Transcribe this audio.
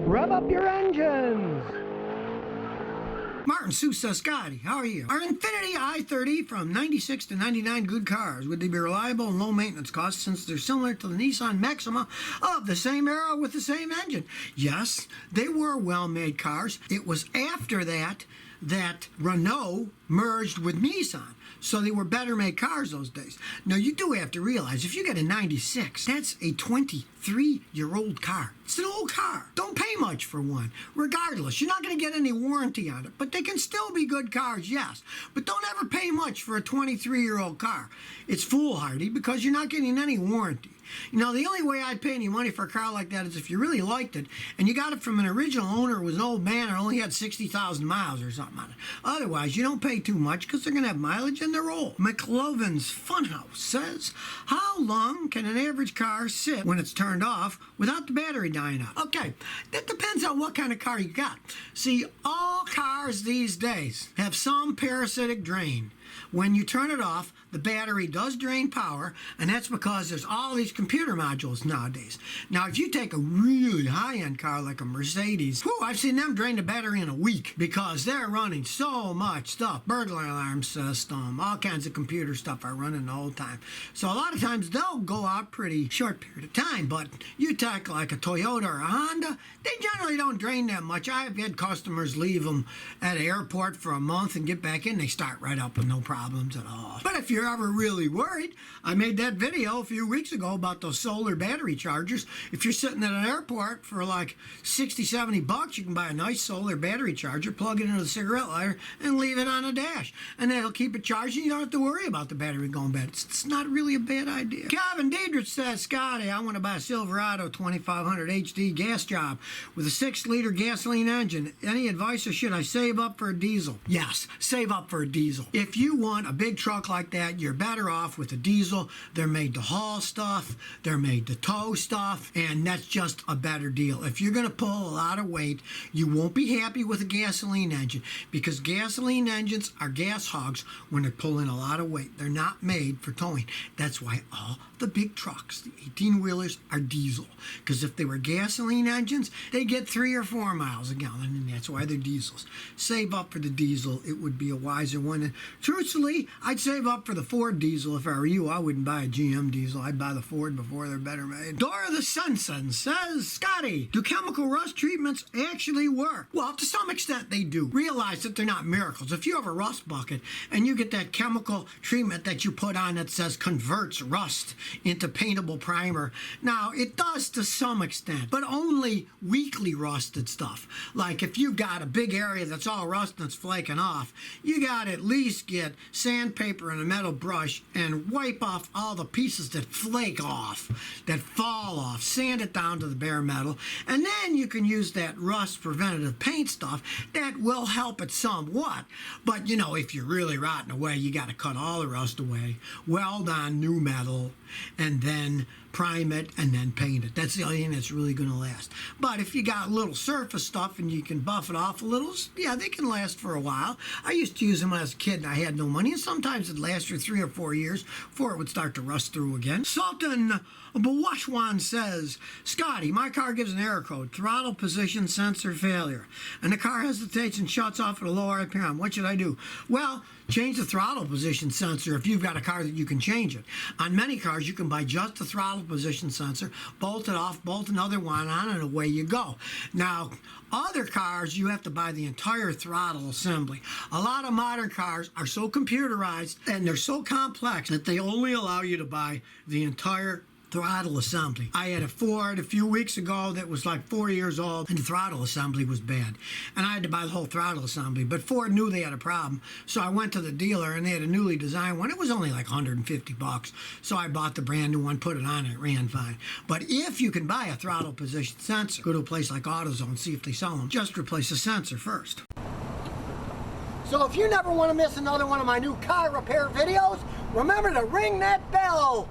Rev up your engines! Martin Sue says, Scotty, how are you? Our Infiniti i30 from 96 to 99 good cars. Would they be reliable and low maintenance costs since they're similar to the Nissan Maxima of the same era with the same engine? Yes, they were well-made cars. It was after that Renault merged with Nissan. So they were better made cars those days. Now you do have to realize, if you get a 96, that's a 23-year-old car. It's an old car. Don't pay much for one. Regardless, you're not going to get any warranty on it. But they can still be good cars, yes. But don't ever pay much for a 23-year-old car. It's foolhardy because you're not getting any warranty. You know, the only way I'd pay any money for a car like that is if you really liked it and you got it from an original owner who was an old man and only had 60,000 miles or something on it. Otherwise, you don't pay too much because they're going to have mileage and they're old. McLovin's Funhouse says, how long can an average car sit when it's turned off without the battery dying out? Okay, that depends on what kind of car you got. See, all cars these days have some parasitic drain. When you turn it off, the battery does drain power, and that's because there's all these computer modules nowadays. Now, if you take a really high-end car like a Mercedes, I've seen them drain the battery in a week because they're running so much stuff. Burglar alarm system, all kinds of computer stuff are running the whole time. So a lot of times they'll go out pretty short period of time, but you take like a Toyota or a Honda, they generally don't drain that much. I've had customers leave them at an airport for a month and get back in, they start right up with no problems at all. But if you're ever really worried, I made that video a few weeks ago about those solar battery chargers. If you're sitting at an airport for like 60, 70 bucks, you can buy a nice solar battery charger, plug it into the cigarette lighter, and leave it on a dash. And that'll keep it charging. You don't have to worry about the battery going bad. It's not really a bad idea. Kevin Diedrich says, Scotty, I want to buy a Silverado 2500 HD gas job with a 6-liter gasoline engine. Any advice, or should I save up for a diesel? Yes, save up for a diesel. If you want a big truck like that, you're better off with a diesel. They're made to haul stuff, they're made to tow stuff, and that's just a better deal. If you're going to pull a lot of weight, you won't be happy with a gasoline engine because gasoline engines are gas hogs when they're pulling a lot of weight. They're not made for towing. That's why all the big trucks, the 18-wheelers, are diesel. Because if they were gasoline engines, they get 3 or 4 miles a gallon, and that's why they're diesels. Save up for the diesel. It would be a wiser one. And truthfully, I'd save up for the Ford diesel. If I were you, I wouldn't buy a GM diesel. I'd buy the Ford before they're better made. Dora the Sunson says, Scotty, do chemical rust treatments actually work? Well, to some extent they do. Realize that they're not miracles. If you have a rust bucket and you get that chemical treatment that you put on that says converts rust into paintable primer, now it does to some extent, but only weakly rusted stuff. Like if you've got a big area that's all rust and it's flaking off, you got to at least get sandpaper and a metal brush and wipe off all the pieces that flake off, that fall off, sand it down to the bare metal, and then you can use that rust preventative paint stuff that will help it somewhat. But you know, if you're really rotting away, you got to cut all the rust away, weld on new metal, and then prime it, and then paint it. That's the only thing that's really going to last. But if you got little surface stuff and you can buff it off a little, yeah, they can last for a while. I used to use them when I was a kid and I had no money, and sometimes it'd last for 3 or 4 years before it would start to rust through again. Sultan Bawashwan says, Scotty, my car gives an error code, throttle position sensor failure, and the car hesitates and shuts off at a low RPM. What should I do? Well, change the throttle position sensor if you've got a car that you can change it. On many cars, you can buy just the throttle position sensor, bolt it off, bolt another one on, and away you go. Now, other cars, you have to buy the entire throttle assembly. A lot of modern cars are so computerized and they're so complex that they only allow you to buy the entire throttle assembly. I had a Ford a few weeks ago that was like 4 years old, and the throttle assembly was bad. And I had to buy the whole throttle assembly, but Ford knew they had a problem. So I went to the dealer, and they had a newly designed one. It was only like 150 bucks. So I bought the brand new one, put it on, and it ran fine. But if you can buy a throttle position sensor, go to a place like AutoZone, see if they sell them. Just replace the sensor first. So if you never want to miss another one of my new car repair videos, remember to ring that bell.